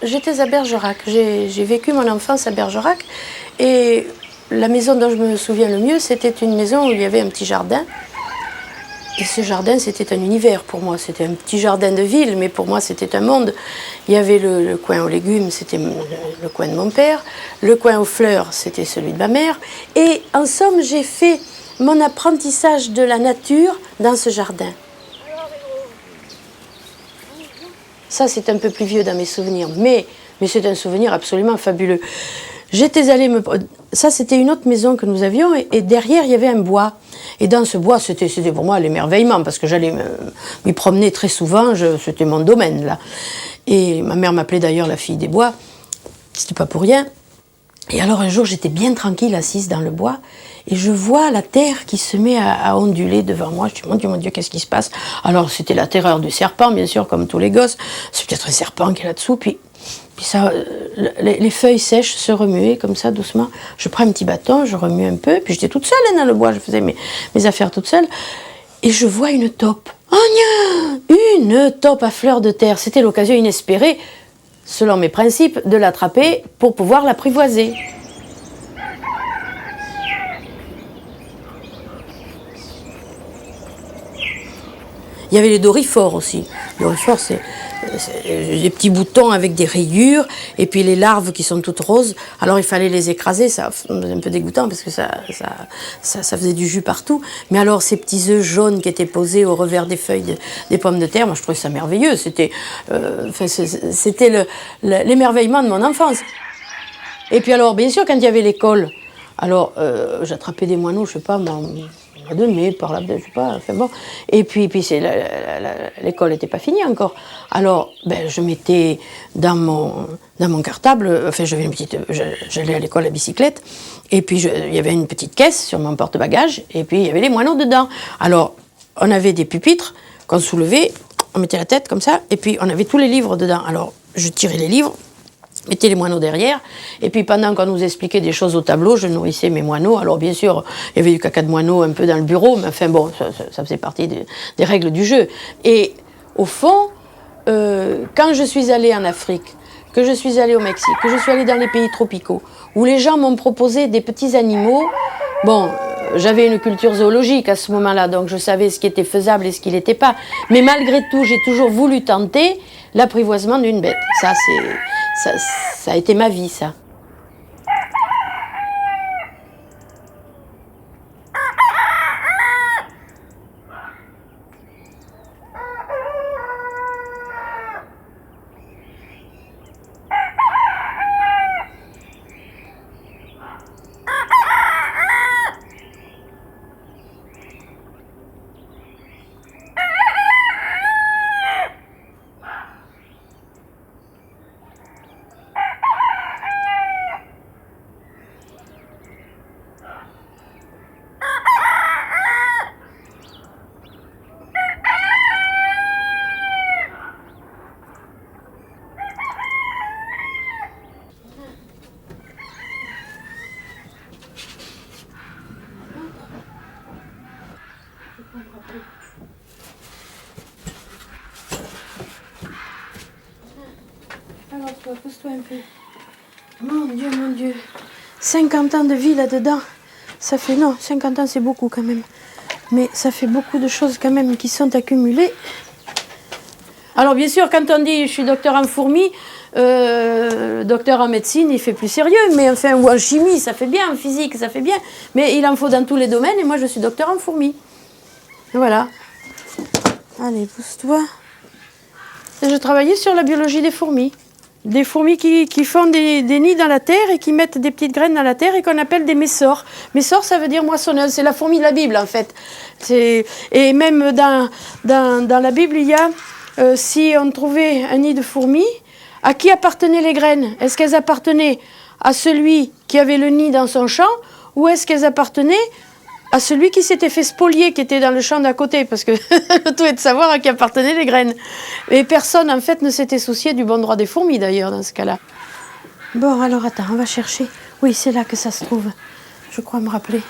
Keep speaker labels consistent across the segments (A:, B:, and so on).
A: j'étais à Bergerac. J'ai vécu mon enfance à Bergerac. Et la maison dont je me souviens le mieux, c'était une maison où il y avait un petit jardin. Et ce jardin, c'était un univers pour moi. C'était un petit jardin de ville, mais pour moi, c'était un monde. Il y avait le coin aux légumes, c'était le coin de mon père. Le coin aux fleurs, c'était celui de ma mère. Et en somme, j'ai fait mon apprentissage de la nature dans ce jardin. Ça, c'est un peu plus vieux dans mes souvenirs, mais c'est un souvenir absolument fabuleux. J'étais allée Ça, c'était une autre maison que nous avions, et derrière, il y avait un bois. Et dans ce bois, c'était pour moi l'émerveillement, parce que j'allais m'y promener très souvent, c'était mon domaine, là. Et ma mère m'appelait d'ailleurs la fille des bois, c'était pas pour rien. Et alors, un jour, j'étais bien tranquille, assise dans le bois, et je vois la terre qui se met à onduler devant moi. Je dis, mon Dieu, qu'est-ce qui se passe? Alors, c'était la terreur du serpent, bien sûr, comme tous les gosses. C'est peut-être un serpent qui est là-dessous, puis ça, les feuilles sèches se remuaient comme ça, doucement. Je prends un petit bâton, je remue un peu, puis j'étais toute seule dans le bois, je faisais mes affaires toute seule, et je vois une taupe. Oh, nia, une taupe à fleur de terre. C'était l'occasion inespérée, selon mes principes, de l'attraper pour pouvoir l'apprivoiser. Il y avait les dorifores aussi. Les dorifores, c'est des petits boutons avec des rayures, et puis les larves qui sont toutes roses. Alors il fallait les écraser, ça faisait un peu dégoûtant parce que ça faisait du jus partout. Mais alors ces petits œufs jaunes qui étaient posés au revers des feuilles des pommes de terre, moi je trouvais ça merveilleux. C'était l'émerveillement de mon enfance. Et puis alors, bien sûr, quand il y avait l'école, alors j'attrapais des moineaux, je sais pas, de mai, par là, je sais pas, enfin bon. Et puis l'école n'était pas finie encore. Alors, je mettais dans mon cartable, enfin, j'allais à l'école à bicyclette, et puis il y avait une petite caisse sur mon porte-bagages, et puis il y avait les moineaux dedans. Alors, on avait des pupitres qu'on soulevait, on mettait la tête comme ça, et puis on avait tous les livres dedans. Alors, je tirais les livres, mettais les moineaux derrière, et puis pendant qu'on nous expliquait des choses au tableau, je nourrissais mes moineaux. Alors bien sûr, il y avait du caca de moineaux un peu dans le bureau, mais enfin bon, ça faisait partie des règles du jeu. Et au fond, quand je suis allée en Afrique, que je suis allée au Mexique, que je suis allée dans les pays tropicaux, où les gens m'ont proposé des petits animaux, bon, j'avais une culture zoologique à ce moment-là, donc je savais ce qui était faisable et ce qui ne l'était pas. Mais malgré tout, j'ai toujours voulu tenter l'apprivoisement d'une bête. Ça a été ma vie, ça. Alors toi, pousse-toi un peu. Mon Dieu. 50 ans de vie là-dedans. Ça fait, non, 50 ans c'est beaucoup quand même. Mais ça fait beaucoup de choses quand même qui sont accumulées. Alors bien sûr, quand on dit je suis docteur en fourmis, docteur en médecine, il fait plus sérieux, mais enfin, ou en chimie, ça fait bien, en physique, ça fait bien. Mais il en faut dans tous les domaines, et moi je suis docteur en fourmis. Voilà. Allez, pousse-toi. Je travaillais sur la biologie des fourmis. Des fourmis qui font des nids dans la terre et qui mettent des petites graines dans la terre et qu'on appelle des messors. Messors, ça veut dire moissonneuse. C'est la fourmi de la Bible, en fait. Et même dans la Bible, il y a, si on trouvait un nid de fourmis, à qui appartenaient les graines? Est-ce qu'elles appartenaient à celui qui avait le nid dans son champ, ou est-ce qu'elles appartenaient à celui qui s'était fait spolier, qui était dans le champ d'à côté, parce que le tout est de savoir à qui appartenaient les graines. Et personne, en fait, ne s'était soucié du bon droit des fourmis, d'ailleurs, dans ce cas-là. Bon, alors, attends, on va chercher. Oui, c'est là que ça se trouve. Je crois me rappeler.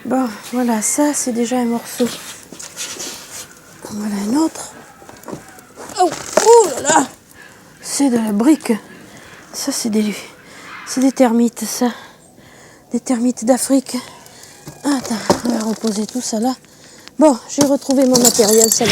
A: Bon, voilà, ça c'est déjà un morceau. Voilà un autre. Oh, oh là là! C'est de la brique. Ça c'est des termites, ça. Des termites d'Afrique. Attends, on va reposer tout ça là. Bon, j'ai retrouvé mon matériel, ça va.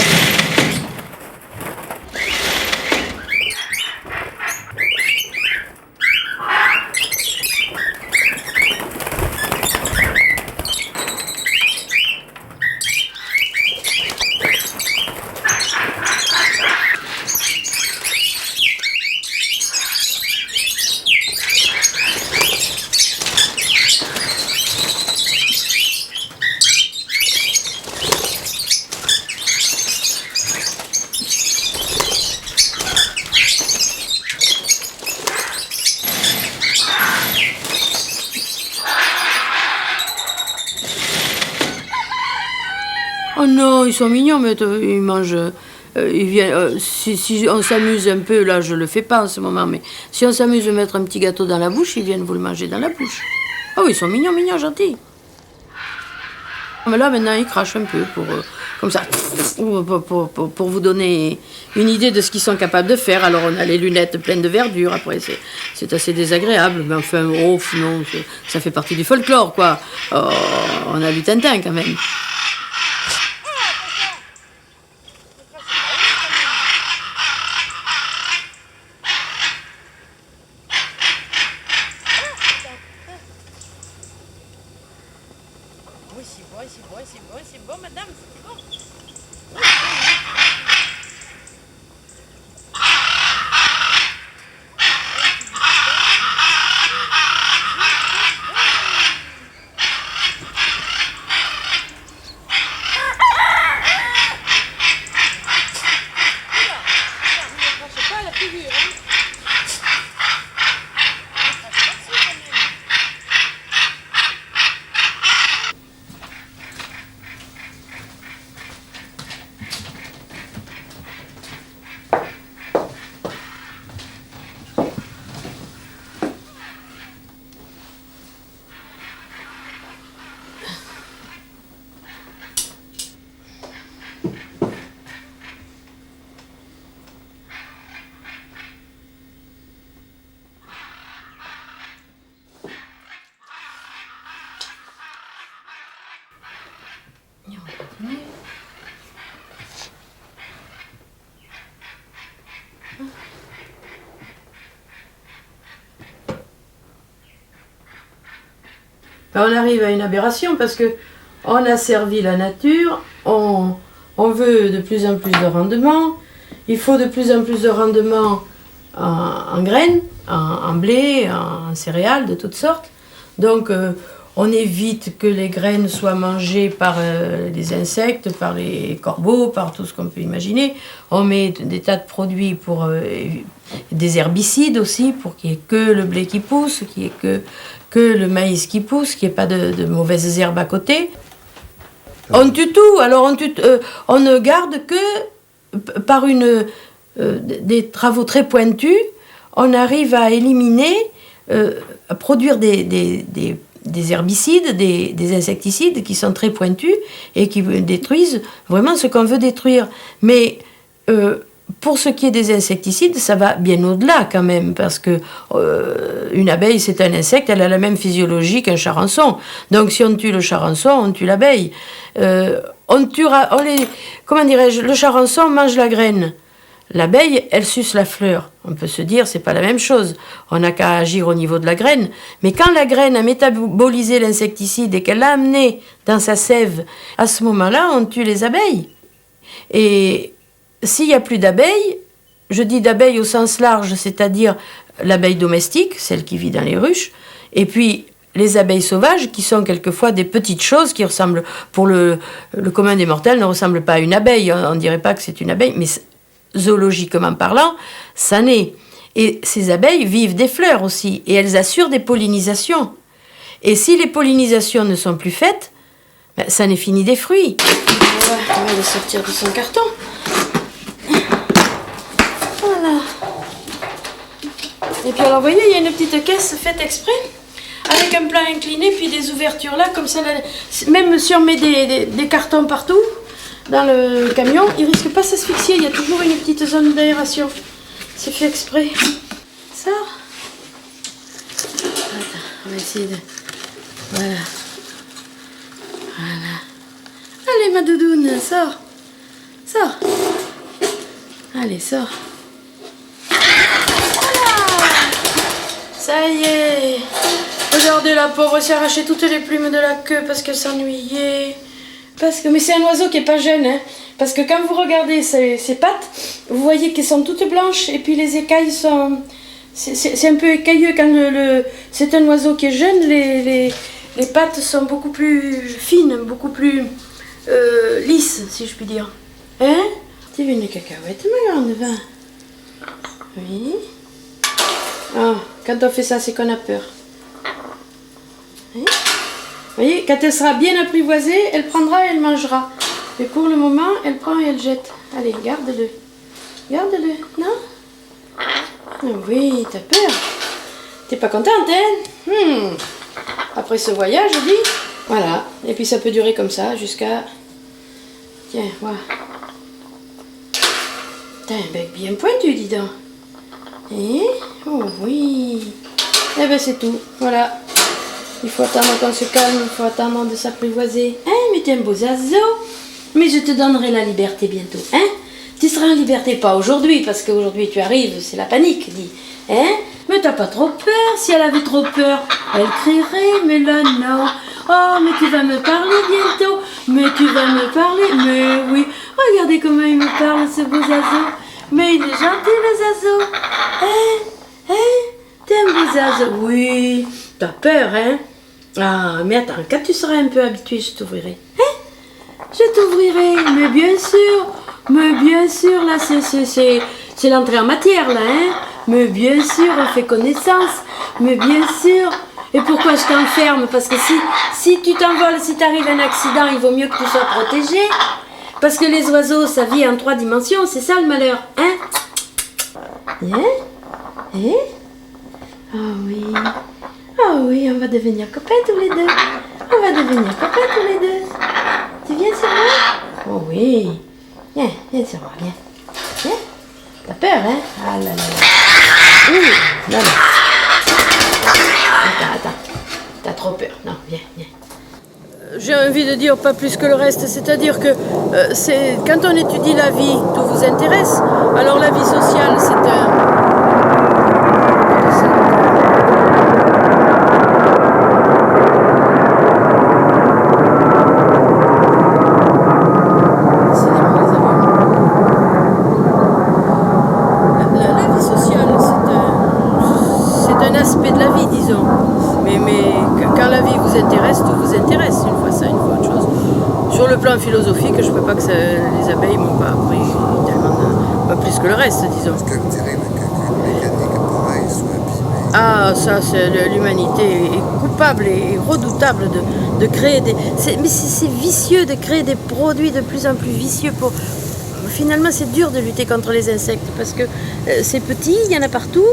A: Oh non, ils sont mignons, mais ils mangent. Ils viennent, si on s'amuse un peu, là je le fais pas en ce moment, mais si on s'amuse de mettre un petit gâteau dans la bouche, ils viennent vous le manger dans la bouche. Ah oui, ils sont mignons, mignons, gentils. Mais là maintenant ils crachent un peu comme ça, pour vous donner une idée de ce qu'ils sont capables de faire. Alors on a les lunettes pleines de verdure, après c'est assez désagréable, mais enfin, oh non, ça fait partie du folklore quoi. Oh, on a lu Tintin quand même. Oui, c'est bon, madame, c'est bon. On arrive à une aberration parce que on a servi la nature, on veut de plus en plus de rendement, il faut de plus en plus de rendement en graines, en blé, en céréales de toutes sortes. Donc on évite que les graines soient mangées par les insectes, par les corbeaux, par tout ce qu'on peut imaginer. On met des tas de produits pour des herbicides aussi, pour qu'il n'y ait que le blé qui pousse, qu'il n'y ait que le maïs qui pousse, qu'il n'y ait pas de mauvaises herbes à côté. On tue tout, alors on ne garde que par des travaux très pointus, on arrive à éliminer, à produire des herbicides, des insecticides qui sont très pointus et qui détruisent vraiment ce qu'on veut détruire. Mais pour ce qui est des insecticides, ça va bien au-delà quand même, parce que une abeille, c'est un insecte, elle a la même physiologie qu'un charançon. Donc si on tue le charançon, on tue l'abeille. Comment dirais-je, le charançon mange la graine. L'abeille, elle suce la fleur. On peut se dire, c'est pas la même chose. On n'a qu'à agir au niveau de la graine. Mais quand la graine a métabolisé l'insecticide et qu'elle l'a amené dans sa sève, à ce moment-là, on tue les abeilles. Et s'il n'y a plus d'abeilles, je dis d'abeilles au sens large, c'est-à-dire l'abeille domestique, celle qui vit dans les ruches, et puis les abeilles sauvages, qui sont quelquefois des petites choses qui ressemblent, pour le commun des mortels, ne ressemblent pas à une abeille. On ne dirait pas que c'est une abeille, mais zoologiquement parlant, ça naît. Et ces abeilles vivent des fleurs aussi, et elles assurent des pollinisations. Et si les pollinisations ne sont plus faites, ben, ça n'est fini des fruits. On va le sortir de son carton. Voilà. Et puis alors, vous voyez, il y a une petite caisse faite exprès. avec un plan incliné, puis des ouvertures là, comme ça, là, même si on met des cartons partout dans le camion, il risque pas de s'asphyxier, il y a toujours une petite zone d'aération. C'est fait exprès. Ça. Attends, on va essayer de... Voilà. Voilà. Allez ma doudoune, sors. Sors. Allez, sors. Voilà. Ça y est. Regardez la pauvre, elle s'est arraché toutes les plumes de la queue parce qu'elle s'ennuyait. Mais c'est un oiseau qui est pas jeune, hein. Parce que quand vous regardez ses pattes, vous voyez qu'elles sont toutes blanches et puis les écailles sont... C'est un peu écailleux quand c'est un oiseau qui est jeune, les pattes sont beaucoup plus fines, beaucoup plus lisses, si je puis dire. Hein? Tu veux une cacahuète, ma grande, va? Oui. Oh, quand on fait ça, c'est qu'on a peur. Hein? Vous voyez, quand elle sera bien apprivoisée, elle prendra et elle mangera. Mais pour le moment, elle prend et elle jette. Allez, garde-le. Garde-le, non? Oh oui, t'as peur. T'es pas contente, hein? Après ce voyage, je dis. Voilà. Et puis ça peut durer comme ça jusqu'à... Tiens, voilà. T'as un bec bien pointu, dis donc. Et... Oh oui. Eh ben c'est tout. Voilà. Il faut attendre qu'on se calme, il faut attendre de s'apprivoiser. Hein, mais t'es un beau zazo. Mais je te donnerai la liberté bientôt, hein? Tu seras en liberté, pas aujourd'hui, parce qu'aujourd'hui tu arrives, c'est la panique, dis. Hein? Mais t'as pas trop peur. Si elle avait trop peur, elle crierait, mais là non. Oh, mais tu vas me parler bientôt. Mais tu vas me parler, mais oui. Regardez comment il me parle, ce beau zazo. Mais il est gentil, le zazo. Hein? Hein? T'es un beau zazo? Oui. T'as peur, hein? Ah, mais attends, quand tu seras un peu habitué, je t'ouvrirai. Hein? Je t'ouvrirai, mais bien sûr, là, c'est l'entrée en matière, là, hein? Mais bien sûr, on fait connaissance, mais bien sûr. Et pourquoi je t'enferme? Parce que si tu t'envoles, si t'arrive un accident, il vaut mieux que tu sois protégé. Parce que les oiseaux, ça vit en 3 dimensions, c'est ça le malheur, hein? Hein? Hein? Oh oui. Oh oui, on va devenir copains tous les deux. On va devenir copains tous les deux. Tu viens sur moi? Oh oui. Viens sur moi, viens. Viens. T'as peur, hein? Ah là là là. Non, non. Attends. T'as trop peur. Non, viens. J'ai envie de dire pas plus que le reste, c'est-à-dire que quand on étudie la vie, tout vous intéresse. Alors la vie sociale, c'est un... philosophique, je ne peux pas que les abeilles m'ont pas appris tellement, pas plus que le reste, disons.
B: Est-ce que vous direz qu'une mécanique pareille soit abîmée?
A: Ah, ça, l'humanité est coupable et redoutable de créer des... Mais c'est vicieux de créer des produits de plus en plus vicieux pour... Finalement, c'est dur de lutter contre les insectes parce que c'est petit, il y en a partout,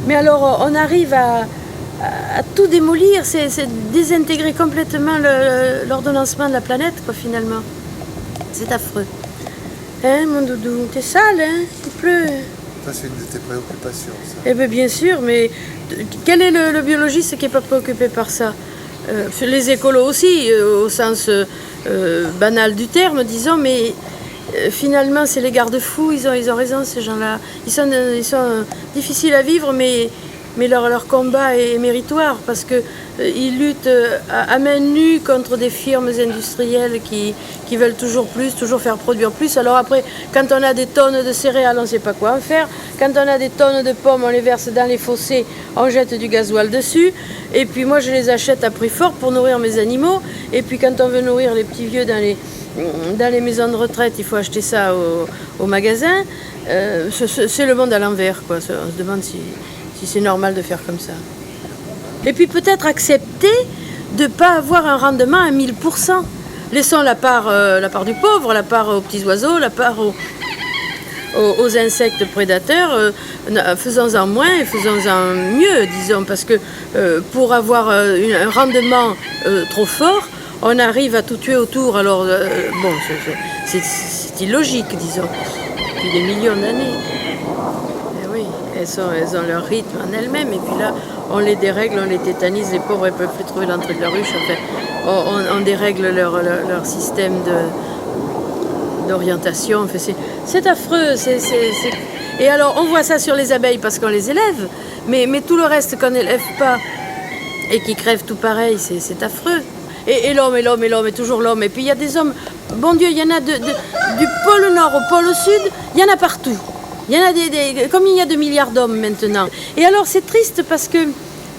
A: mais alors on arrive à tout démolir, c'est désintégrer complètement l'ordonnancement de la planète, quoi, finalement. C'est affreux. Hein, mon doudou, t'es sale, hein? Il pleut.
B: Ça, c'est une de tes préoccupations, ça.
A: Eh bien, bien sûr, mais quel est le biologiste qui n'est pas préoccupé par ça? Les écolos aussi, au sens banal du terme, disons, mais finalement, c'est les garde-fous, ils ont raison, ces gens-là. Ils sont difficiles à vivre, mais leur combat est méritoire parce qu'ils luttent à main nue contre des firmes industrielles qui veulent toujours plus, toujours faire produire plus. Alors après, quand on a des tonnes de céréales, on ne sait pas quoi en faire. Quand on a des tonnes de pommes, on les verse dans les fossés, on jette du gasoil dessus. Et puis moi, je les achète à prix fort pour nourrir mes animaux. Et puis quand on veut nourrir les petits vieux dans les maisons de retraite, il faut acheter ça au magasin. C'est le monde à l'envers, quoi. On se demande si c'est normal de faire comme ça. Et puis peut-être accepter de ne pas avoir un rendement à 1000%. Laissons la part du pauvre, la part aux petits oiseaux, la part aux insectes prédateurs, faisons-en moins et faisons-en mieux, disons, parce que pour avoir un rendement trop fort, on arrive à tout tuer autour. Alors, bon, c'est illogique, disons, depuis des millions d'années. Et oui, elles ont leur rythme en elles-mêmes, et puis là, on les dérègle, on les tétanise, les pauvres, elles ne peuvent plus trouver l'entrée de la ruche. Enfin, on dérègle leur système d'orientation. Enfin, c'est affreux. Et alors, on voit ça sur les abeilles parce qu'on les élève, mais tout le reste qu'on n'élève pas et qui crève tout pareil, c'est affreux. Et l'homme, et toujours l'homme. Et puis il y a des hommes, bon Dieu, il y en a du pôle nord au pôle sud, il y en a partout. Il y en a comme il y a 2 milliards d'hommes maintenant. Et alors c'est triste parce que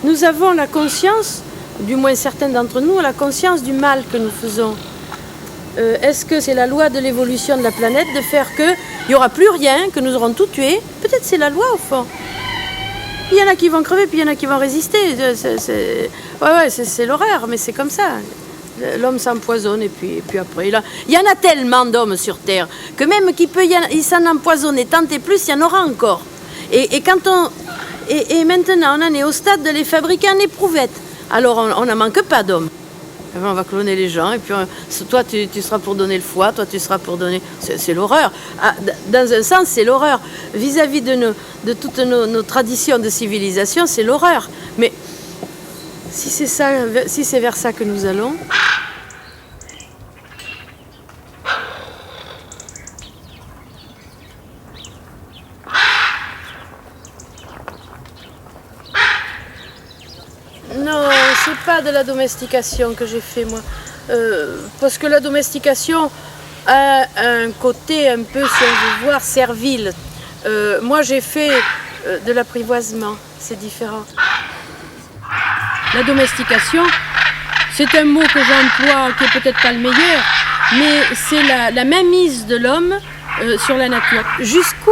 A: nous avons la conscience, du moins certains d'entre nous, la conscience du mal que nous faisons. Est-ce que c'est la loi de l'évolution de la planète de faire qu'il n'y aura plus rien, que nous aurons tout tué? Peut-être c'est la loi au fond. Il y en a qui vont crever, puis il y en a qui vont résister. C'est l'horreur, mais c'est comme ça. L'homme s'empoisonne et puis après, il y en a tellement d'hommes sur Terre que même il s'en empoisonner tant et plus, il y en aura encore. Et maintenant, on en est au stade de les fabriquer en éprouvettes. Alors, on n'en manque pas d'hommes. On va cloner les gens, et puis toi tu seras pour donner le foie, toi tu seras pour donner... C'est l'horreur. Dans un sens, c'est l'horreur. Vis-à-vis de toutes nos traditions de civilisation, c'est l'horreur. Mais si c'est vers ça que nous allons... Non, c'est pas de la domestication que j'ai fait, moi. Parce que la domestication a un côté un peu, si on veut voir, servile. Moi, j'ai fait de l'apprivoisement, c'est différent. La domestication, c'est un mot que j'emploie qui est peut-être pas le meilleur, mais c'est la mainmise de l'homme sur la nature. Jusqu'où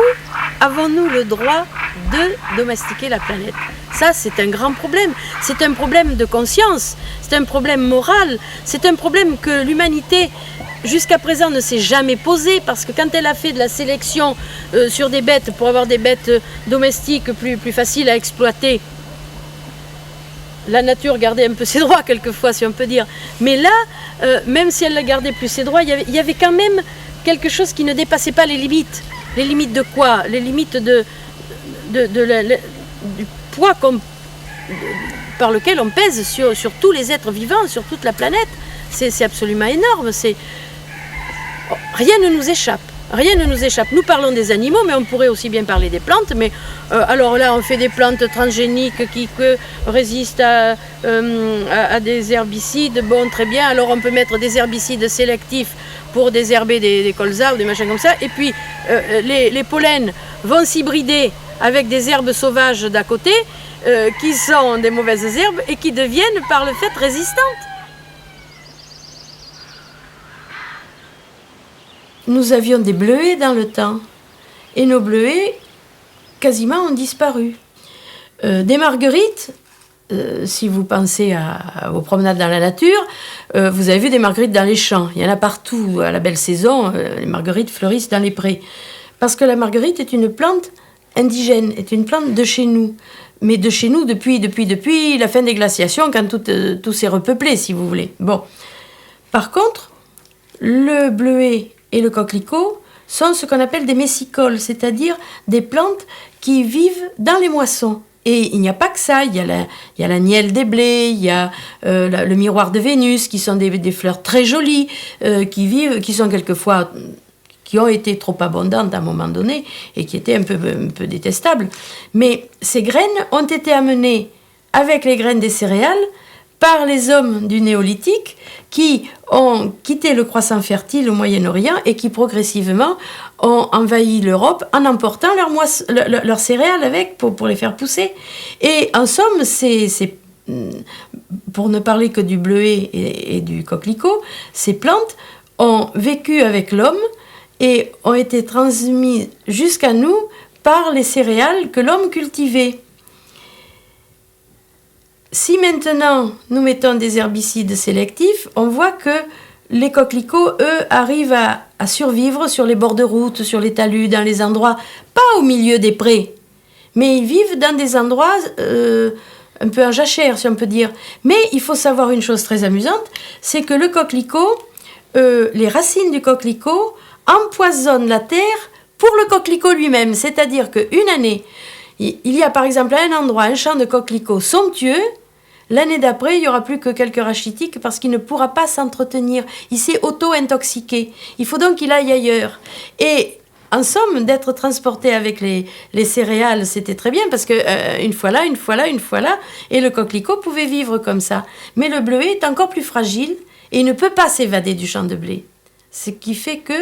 A: avons-nous le droit de domestiquer la planète? Ça, c'est un grand problème. C'est un problème de conscience, c'est un problème moral, c'est un problème que l'humanité, jusqu'à présent, ne s'est jamais posé, parce que quand elle a fait de la sélection sur des bêtes, pour avoir des bêtes domestiques plus faciles à exploiter, la nature gardait un peu ses droits, quelquefois, si on peut dire. Mais là, même si elle gardait plus ses droits, il y avait quand même quelque chose qui ne dépassait pas les limites. Les limites de quoi? Les limites du poids par lequel on pèse sur tous les êtres vivants, sur toute la planète. C'est absolument énorme. Rien ne nous échappe. Rien ne nous échappe. Nous parlons des animaux, mais on pourrait aussi bien parler des plantes. Mais alors là, on fait des plantes transgéniques qui résistent à des herbicides. Bon, très bien. Alors on peut mettre des herbicides sélectifs pour désherber des colzas ou des machins comme ça. Et puis les pollens vont s'hybrider avec des herbes sauvages d'à côté, qui sont des mauvaises herbes et qui deviennent par le fait résistantes. Nous avions des bleuets dans le temps, et nos bleuets quasiment ont disparu. Des marguerites, si vous pensez aux promenades dans la nature, vous avez vu des marguerites dans les champs. Il y en a partout, à la belle saison, les marguerites fleurissent dans les prés. Parce que la marguerite est une plante indigène, est une plante de chez nous. Mais de chez nous depuis la fin des glaciations, quand tout s'est repeuplé, si vous voulez. Bon. Par contre, le bleuet et le coquelicot sont ce qu'on appelle des messicoles, c'est-à-dire des plantes qui vivent dans les moissons. Et il n'y a pas que ça, il y a la nielle des blés, il y a le miroir de Vénus, qui sont des fleurs très jolies, qui sont quelquefois... qui ont été trop abondantes à un moment donné et qui étaient un peu détestables. Mais ces graines ont été amenées avec les graines des céréales par les hommes du néolithique qui ont quitté le croissant fertile au Moyen-Orient et qui progressivement ont envahi l'Europe en emportant leurs céréales avec pour les faire pousser. Et en somme, pour ne parler que du bleuet et du coquelicot, ces plantes ont vécu avec l'homme et ont été transmises jusqu'à nous par les céréales que l'homme cultivait. Si maintenant nous mettons des herbicides sélectifs, on voit que les coquelicots, eux, arrivent à survivre sur les bords de route, sur les talus, dans les endroits, pas au milieu des prés, mais ils vivent dans des endroits un peu en jachère, si on peut dire. Mais il faut savoir une chose très amusante, c'est que le coquelicot, les racines du coquelicot empoisonnent la terre pour le coquelicot lui-même. C'est-à-dire qu'une année, il y a par exemple à un endroit un champ de coquelicots somptueux. L'année d'après, il n'y aura plus que quelques rachitiques parce qu'il ne pourra pas s'entretenir. Il s'est auto-intoxiqué. Il faut donc qu'il aille ailleurs. Et en somme, d'être transporté avec les céréales, c'était très bien parce que une fois là, une fois là, une fois là, et le coquelicot pouvait vivre comme ça. Mais le bleuet est encore plus fragile et il ne peut pas s'évader du champ de blé. Ce qui fait que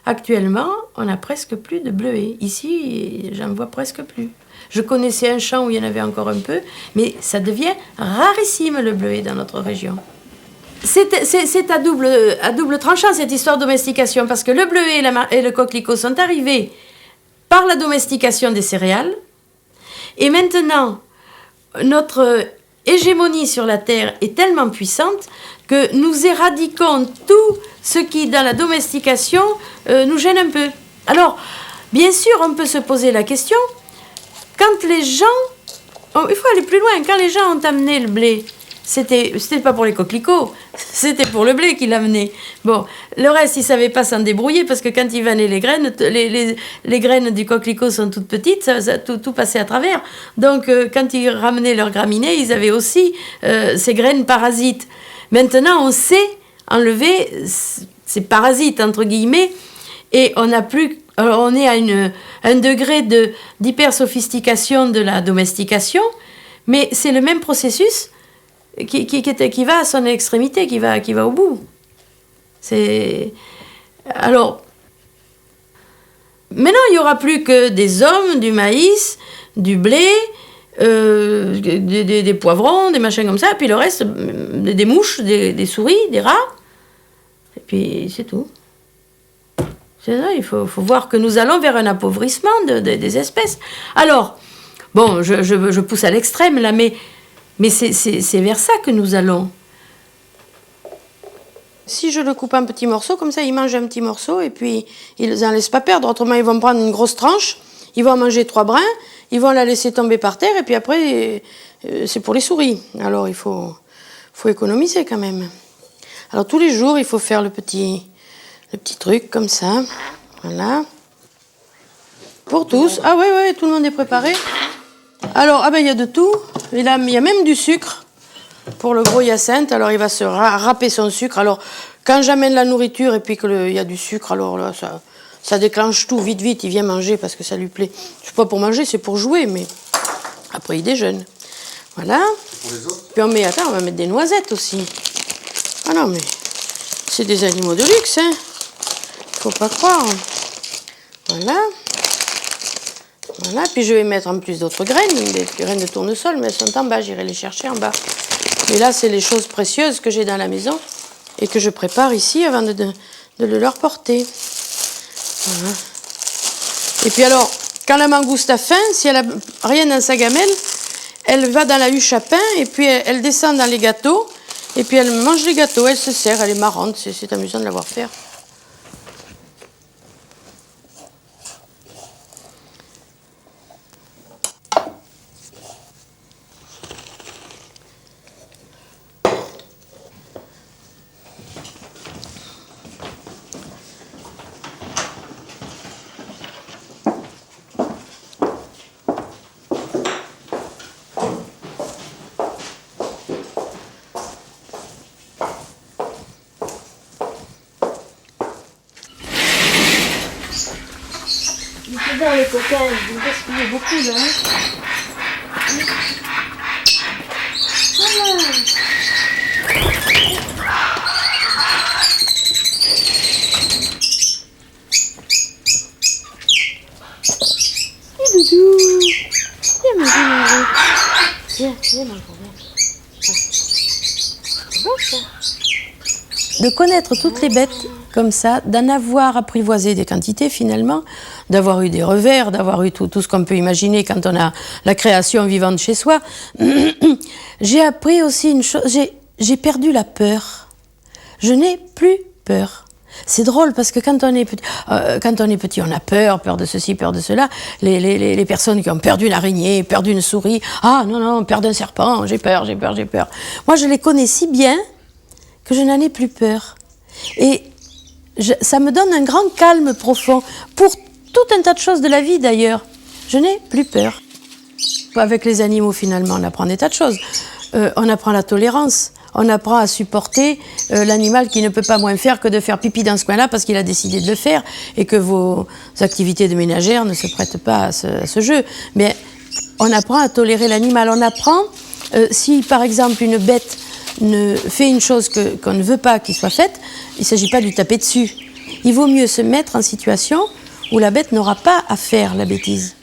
A: actuellement, on n'a presque plus de bleuets. Ici, j'en vois presque plus. Je connaissais un champ où il y en avait encore un peu, mais ça devient rarissime le bleuet dans notre région. C'est à double tranchant cette histoire de domestication, parce que le bleuet et le coquelicot sont arrivés par la domestication des céréales, et maintenant, notre hégémonie sur la terre est tellement puissante que nous éradiquons tout ce qui, dans la domestication, nous gêne un peu. Alors, bien sûr, on peut se poser la question, quand les gens, il faut aller plus loin, quand les gens ont amené le blé, c'était pas pour les coquelicots, c'était pour le blé qu'ils l'amenaient. Bon, le reste, ils ne savaient pas s'en débrouiller parce que quand ils vannaient les graines, les graines du coquelicot sont toutes petites, tout passait à travers. Donc, quand ils ramenaient leurs graminées, ils avaient aussi ces graines parasites. Maintenant, on sait enlever ces parasites, entre guillemets, et on n'a plus... Alors, on est à un degré d'hyper-sophistication de la domestication, mais c'est le même processus qui va à son extrémité, qui va au bout. Alors, maintenant, il n'y aura plus que des hommes, du maïs, du blé, des poivrons, des machins comme ça, puis le reste, des mouches, des souris, des rats, et puis c'est tout. C'est ça, il faut voir que nous allons vers un appauvrissement des espèces. Alors, bon, je pousse à l'extrême là, mais c'est vers ça que nous allons. Si je le coupe en petits morceaux, comme ça, ils mangent un petit morceau et puis ils n'en laissent pas perdre. Autrement, ils vont prendre une grosse tranche, ils vont en manger 3 brins, ils vont la laisser tomber par terre et puis après, c'est pour les souris. Alors, il faut économiser quand même. Alors, tous les jours, il faut faire le petit truc comme ça. Voilà. Pour tous. Ah ouais, tout le monde est préparé. Alors, il y a de tout. Il y a même du sucre pour le gros Hyacinthe. Alors, il va se râper son sucre. Alors, quand j'amène la nourriture et puis qu'il y a du sucre, alors là, ça déclenche tout. Vite, il vient manger parce que ça lui plaît. C'est pas pour manger, c'est pour jouer, mais après, il déjeune. Voilà.
B: Pour les autres.
A: Puis on va mettre des noisettes aussi. Ah non, mais c'est des animaux de luxe, hein. Faut pas croire. Voilà. Voilà, puis je vais mettre en plus d'autres graines, des graines de tournesol, mais elles sont en bas, j'irai les chercher en bas. Mais là, c'est les choses précieuses que j'ai dans la maison et que je prépare ici avant de le leur porter. Voilà. Et puis alors, quand la mangouste a faim, si elle a rien dans sa gamelle, elle va dans la huche à pain et puis elle descend dans les gâteaux et puis elle mange les gâteaux, elle se sert, elle est marrante, c'est amusant de la voir faire. Dans les coquins, il me gaspille beaucoup là. Voilà. Et doudou. Viens manger. Viens manger. C'est bon ça. De connaître toutes les bêtes comme ça, d'en avoir apprivoisé des quantités finalement, d'avoir eu des revers, d'avoir eu tout ce qu'on peut imaginer quand on a la création vivante chez soi. J'ai appris aussi une chose, j'ai perdu la peur. Je n'ai plus peur. C'est drôle parce que quand on est petit, on a peur de ceci, peur de cela. Les personnes qui ont peur d'une araignée, peur d'une souris, ah non, peur d'un serpent, j'ai peur. Moi, je les connais si bien que je n'en ai plus peur. Et ça me donne un grand calme profond pour tout un tas de choses de la vie d'ailleurs. Je n'ai plus peur. Avec les animaux, finalement, on apprend des tas de choses. On apprend la tolérance. On apprend à supporter l'animal qui ne peut pas moins faire que de faire pipi dans ce coin-là parce qu'il a décidé de le faire et que vos activités de ménagère ne se prêtent pas à ce jeu. Mais on apprend à tolérer l'animal. On apprend, si par exemple une bête fait une chose qu'on ne veut pas qu'il soit faite, il ne s'agit pas de lui taper dessus. Il vaut mieux se mettre en situation où la bête n'aura pas à faire la bêtise.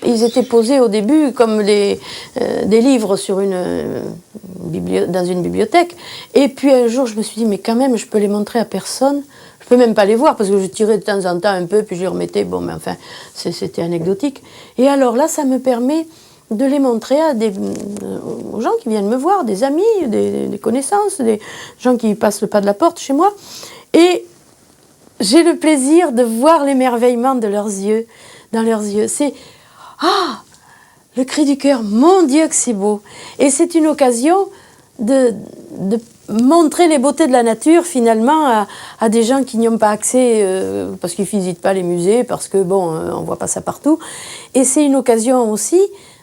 A: Ils étaient posés au début comme des livres dans une bibliothèque. Et puis un jour, je me suis dit, mais quand même, je peux les montrer à personne. Je peux même pas les voir parce que je tirais de temps en temps un peu, puis je les remettais. Bon, mais enfin, c'était anecdotique. Et alors là, ça me permet de les montrer aux gens qui viennent me voir, des amis, des connaissances, des gens qui passent le pas de la porte chez moi. Et j'ai le plaisir de voir l'émerveillement de leurs yeux, dans leurs yeux. C'est ah, le cri du cœur, mon Dieu que c'est beau. Et c'est une occasion de montrer les beautés de la nature finalement à des gens qui n'y ont pas accès parce qu'ils ne visitent pas les musées, parce que bon, on ne voit pas ça partout. Et c'est une occasion aussi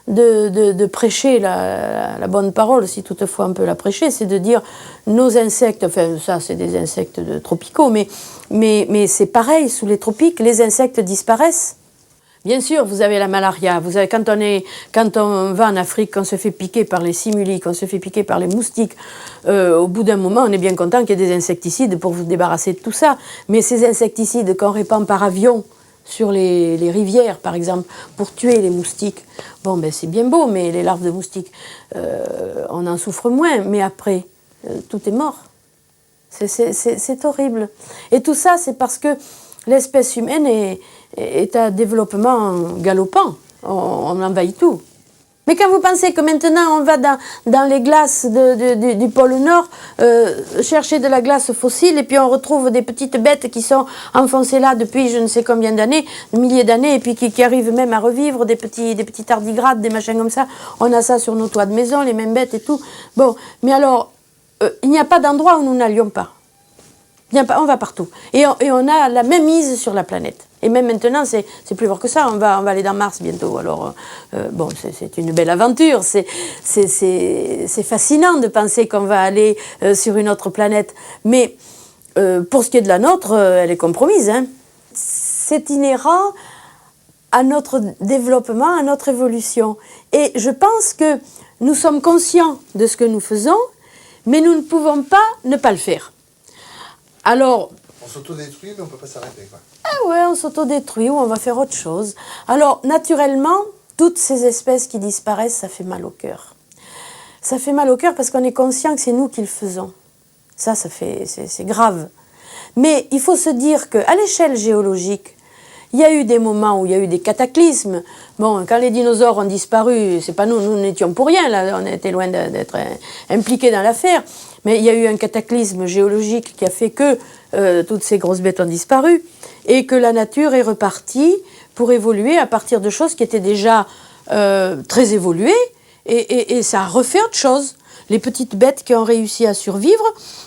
A: de prêcher la bonne parole, si toutefois on peut la prêcher, c'est de dire nos insectes, enfin ça c'est des insectes tropicaux, mais c'est pareil, sous les tropiques, les insectes disparaissent. Bien sûr, vous avez la malaria. Vous avez, quand on va en Afrique, qu'on se fait piquer par les simulies, qu'on se fait piquer par les moustiques, au bout d'un moment, on est bien content qu'il y ait des insecticides pour vous débarrasser de tout ça. Mais ces insecticides qu'on répand par avion sur les rivières, par exemple, pour tuer les moustiques, bon, ben c'est bien beau, mais les larves de moustiques, on en souffre moins. Mais après, tout est mort. C'est horrible. Et tout ça, c'est parce que l'espèce humaine est à développement galopant. On envahit tout. Mais quand vous pensez que maintenant on va dans les glaces du pôle Nord chercher de la glace fossile et puis on retrouve des petites bêtes qui sont enfoncées là depuis je ne sais combien d'années, milliers d'années, et puis qui arrivent même à revivre, des petits tardigrades, des machins comme ça. On a ça sur nos toits de maison, les mêmes bêtes et tout. Bon, mais alors, il n'y a pas d'endroit où nous n'allions pas. On va partout. Et on a la même mise sur la planète. Et même maintenant, c'est plus fort que ça. On va aller dans Mars bientôt. Alors, bon, c'est une belle aventure. C'est fascinant de penser qu'on va aller sur une autre planète. Mais pour ce qui est de la nôtre, elle est compromise. Hein. C'est inhérent à notre développement, à notre évolution. Et je pense que nous sommes conscients de ce que nous faisons, mais nous ne pouvons pas ne pas le faire. Alors,
B: on s'autodétruit, mais on ne peut pas s'arrêter, quoi.
A: Ah ouais, on s'autodétruit ou on va faire autre chose. Alors, naturellement, toutes ces espèces qui disparaissent, ça fait mal au cœur. Ça fait mal au cœur parce qu'on est conscient que c'est nous qui le faisons. C'est grave. Mais il faut se dire qu'à l'échelle géologique, il y a eu des moments où il y a eu des cataclysmes. Bon, quand les dinosaures ont disparu, c'est pas nous n'étions pour rien, là, on était loin d'être impliqués dans l'affaire. Mais il y a eu un cataclysme géologique qui a fait que toutes ces grosses bêtes ont disparu et que la nature est repartie pour évoluer à partir de choses qui étaient déjà très évoluées et ça a refait autre chose. Les petites bêtes qui ont réussi à survivre,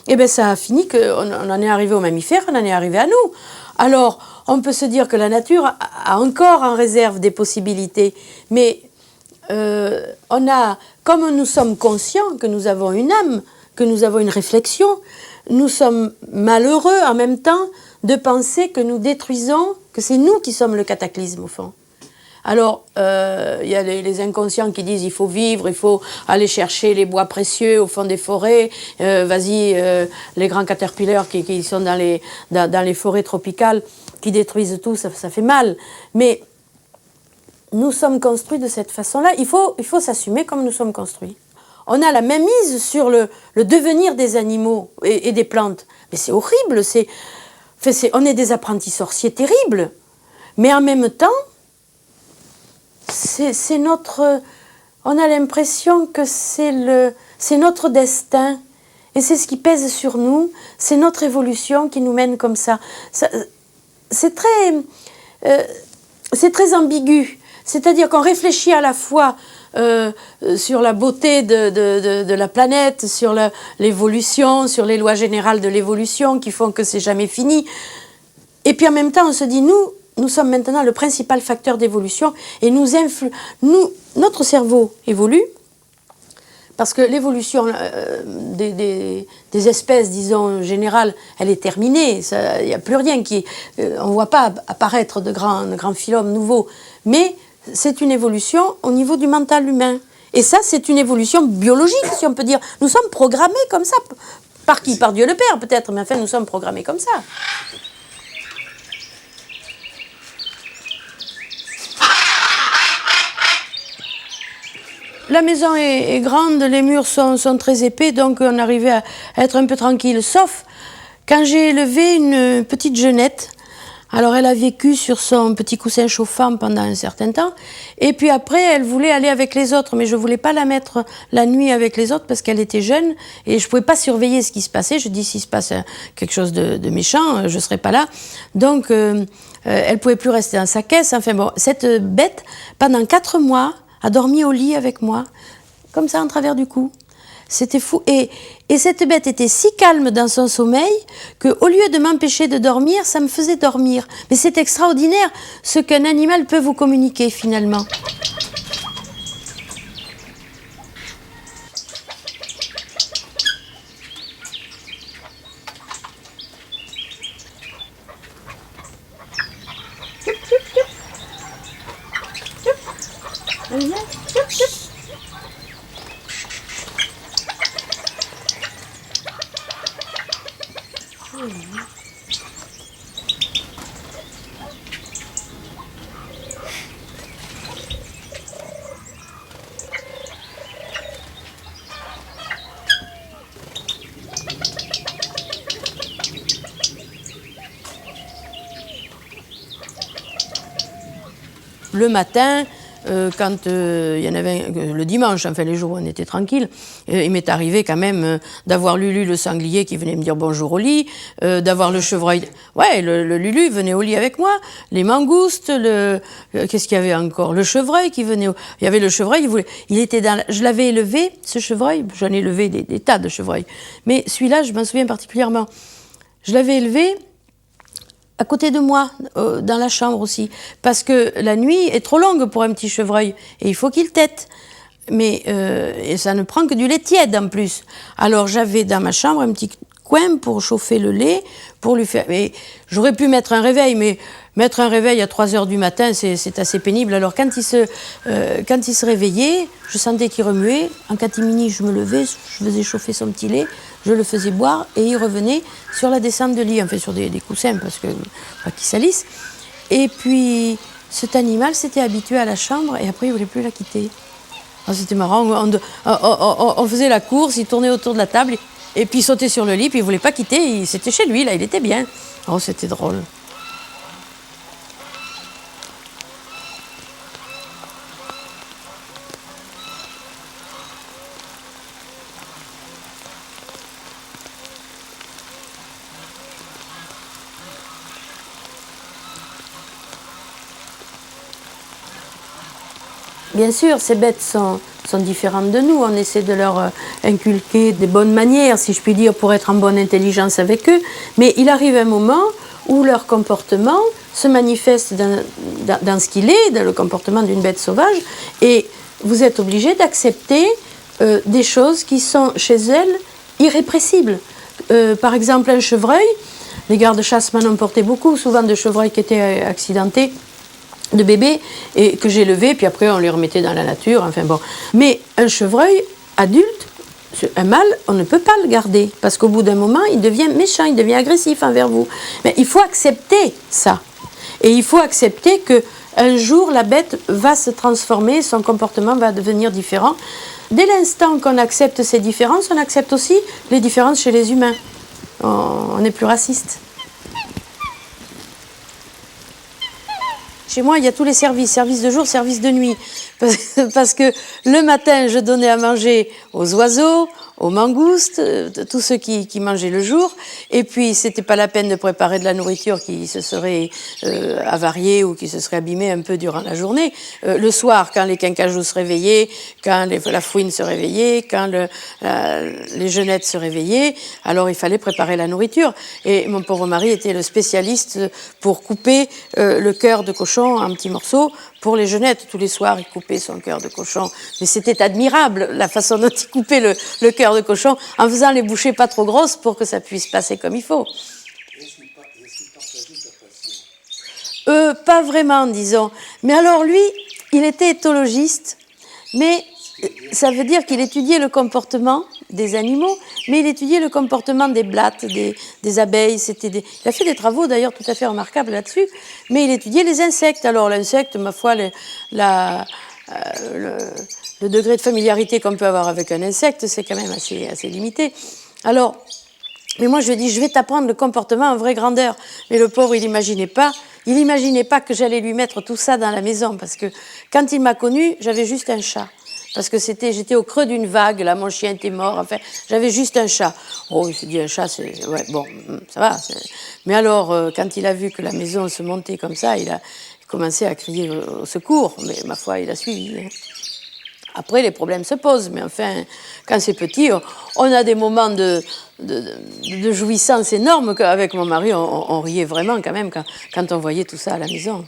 A: eh ben ça a fini qu'on en est arrivé aux mammifères, on en est arrivé à nous. Alors, on peut se dire que la nature a encore en réserve des possibilités, mais comme nous sommes conscients que nous avons une âme, que nous avons une réflexion, nous sommes malheureux en même temps de penser que nous détruisons, que c'est nous qui sommes le cataclysme au fond. Alors, il y a les inconscients qui disent il faut vivre, il faut aller chercher les bois précieux au fond des forêts, vas-y, les grands caterpillars qui sont dans les forêts tropicales, qui détruisent tout, ça fait mal. Mais nous sommes construits de cette façon-là, il faut s'assumer comme nous sommes construits. On a la même mise sur le devenir des animaux et des plantes. Mais c'est horrible, on est des apprentis sorciers terribles. Mais en même temps, on a l'impression que c'est notre destin Et c'est ce qui pèse sur nous, c'est notre évolution qui nous mène comme ça. C'est très ambigu. C'est-à-dire qu'on réfléchit à la fois sur la beauté de la planète, sur l'évolution, sur les lois générales de l'évolution qui font que c'est jamais fini. Et puis en même temps, on se dit, nous sommes maintenant le principal facteur d'évolution et notre cerveau évolue parce que l'évolution des espèces, disons, générales, elle est terminée. Il n'y a plus rien on ne voit pas apparaître de grands phylums nouveaux. Mais c'est une évolution au niveau du mental humain. Et ça, c'est une évolution biologique, si on peut dire. Nous sommes programmés comme ça. Par qui? Par Dieu le Père, peut-être, mais enfin, nous sommes programmés comme ça. La maison est grande, les murs sont très épais, donc on arrivait à être un peu tranquille. Sauf quand j'ai élevé une petite jeunette. Alors elle a vécu sur son petit coussin chauffant pendant un certain temps, et puis après elle voulait aller avec les autres, mais je voulais pas la mettre la nuit avec les autres parce qu'elle était jeune et je pouvais pas surveiller ce qui se passait. Je dis, s'il se passe quelque chose de méchant, je serai pas là. Donc elle pouvait plus rester dans sa caisse. Enfin bon, cette bête pendant 4 mois a dormi au lit avec moi, comme ça en travers du cou. C'était fou. Et cette bête était si calme dans son sommeil qu'au lieu de m'empêcher de dormir, ça me faisait dormir. Mais c'est extraordinaire ce qu'un animal peut vous communiquer finalement. Le matin, quand il y en avait le dimanche, enfin les jours où on était tranquille, il m'est arrivé quand même d'avoir Lulu le sanglier qui venait me dire bonjour au lit, d'avoir le chevreuil. Ouais, le Lulu venait au lit avec moi, les mangoustes, qu'est-ce qu'il y avait encore? Le chevreuil qui venait. Il y avait le chevreuil, il était je l'avais élevé, ce chevreuil, j'en ai élevé des tas de chevreuils, mais celui-là, je m'en souviens particulièrement. Je l'avais élevé à côté de moi, dans la chambre aussi, parce que la nuit est trop longue pour un petit chevreuil, et il faut qu'il tète. Mais et ça ne prend que du lait tiède en plus. Alors j'avais dans ma chambre un petit coin pour chauffer le lait, pour lui faire... Et j'aurais pu mettre un réveil, mais mettre un réveil à 3 heures du matin, c'est assez pénible. Alors quand il se réveillait, je sentais qu'il remuait. En catimini, je me levais, je faisais chauffer son petit lait, je le faisais boire, et il revenait sur la descente de lit, enfin sur des coussins, parce que pas qu'il salisse. Et puis cet animal s'était habitué à la chambre, et après il ne voulait plus la quitter. C'était marrant, on faisait la course, il tournait autour de la table, et puis il sautait sur le lit, puis il ne voulait pas quitter, c'était chez lui, là, il était bien. Oh, c'était drôle. Bien sûr, ces bêtes sont différentes de nous. On essaie de leur inculquer des bonnes manières, si je puis dire, pour être en bonne intelligence avec eux. Mais il arrive un moment où leur comportement se manifeste dans ce qu'il est, dans le comportement d'une bête sauvage. Et vous êtes obligé d'accepter des choses qui sont chez elles irrépressibles. Par exemple, un chevreuil. Les gardes-chasse m'en ont porté beaucoup, souvent de chevreuils qui étaient accidentés, de bébés, et que j'ai levés, puis après on les remettait dans la nature, enfin bon. Mais un chevreuil adulte, un mâle, on ne peut pas le garder, parce qu'au bout d'un moment, il devient méchant, il devient agressif envers vous. Mais il faut accepter ça. Et il faut accepter qu'un jour, la bête va se transformer, son comportement va devenir différent. Dès l'instant qu'on accepte ces différences, on accepte aussi les différences chez les humains. On n'est plus raciste. Chez moi, il y a tous les services de jour, services de nuit. Parce que le matin, je donnais à manger aux oiseaux, aux mangoustes, tous ceux qui mangeaient le jour. Et puis, c'était pas la peine de préparer de la nourriture qui se serait avariée ou qui se serait abîmée un peu durant la journée. Le soir, quand les quincajous se réveillaient, quand la fouine se réveillait, quand les genettes se réveillaient, alors il fallait préparer la nourriture. Et mon pauvre mari était le spécialiste pour couper le cœur de cochon en petits morceaux pour les genettes. Tous les soirs, il coupait son cœur de cochon. Mais c'était admirable, la façon dont il coupait le cœur de cochon, en faisant les bouchées pas trop grosses pour que ça puisse passer comme il faut.
B: Est-ce qu'il partageait sa passion?
A: Pas vraiment, disons. Mais alors lui, il était éthologiste, mais ça veut dire qu'il étudiait le comportement des animaux, mais il étudiait le comportement des blattes, des abeilles. Il a fait des travaux d'ailleurs tout à fait remarquables là-dessus, mais il étudiait les insectes. Alors l'insecte, ma foi, le degré de familiarité qu'on peut avoir avec un insecte, c'est quand même assez limité. Alors, mais moi je lui ai dit, je vais t'apprendre le comportement en vraie grandeur. Mais le pauvre, il n'imaginait pas que j'allais lui mettre tout ça dans la maison, parce que quand il m'a connue, j'avais juste un chat. Parce que j'étais au creux d'une vague, là, mon chien était mort, enfin, j'avais juste un chat. Oh, il s'est dit, un chat, ouais, bon, ça va. Mais alors, quand il a vu que la maison se montait comme ça, il a commencé à crier au secours, mais ma foi, il a suivi. Hein. Après, les problèmes se posent, mais enfin, quand c'est petit, on a des moments de jouissance énormes qu'avec mon mari, on riait vraiment quand même quand on voyait tout ça à la maison.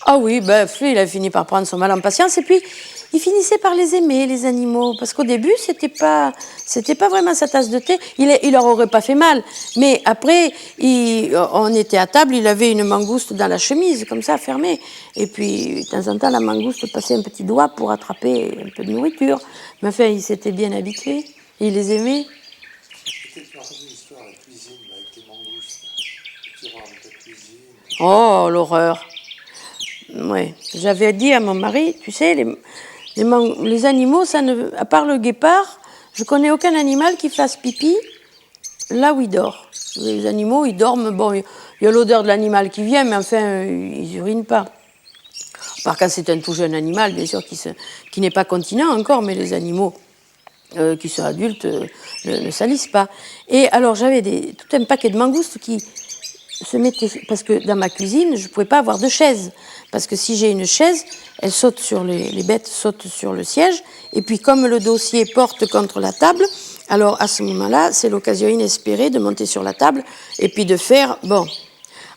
A: Ah oui, ben, il a fini par prendre son mal en patience et puis il finissait par les aimer, les animaux, parce qu'au début, c'était pas vraiment sa tasse de thé. Il leur aurait pas fait mal, mais après, on était à table, il avait une mangouste dans la chemise, comme ça, fermée, et puis de temps en temps, la mangouste passait un petit doigt pour attraper un peu de nourriture. Mais enfin, il s'était bien habitué, il les aimait.
B: Peut-être tu as raconté l'histoire de la cuisine avec tes mangoustes, le tiroir de ta cuisine.
A: Oh, l'horreur. Oui, j'avais dit à mon mari, tu sais, les animaux, à part le guépard, je connais aucun animal qui fasse pipi là où il dort. Les animaux, ils dorment, bon, il y a l'odeur de l'animal qui vient, mais enfin, ils urinent pas. Par quand c'est un tout jeune animal, bien sûr, qui n'est pas continent encore, mais les animaux qui sont adultes ne salissent pas. Et alors, j'avais tout un paquet de mangoustes qui se mettaient, parce que dans ma cuisine, je ne pouvais pas avoir de chaise. Parce que si j'ai une chaise, les bêtes sautent sur le siège, et puis comme le dossier porte contre la table, alors à ce moment-là, c'est l'occasion inespérée de monter sur la table, et puis de faire, bon,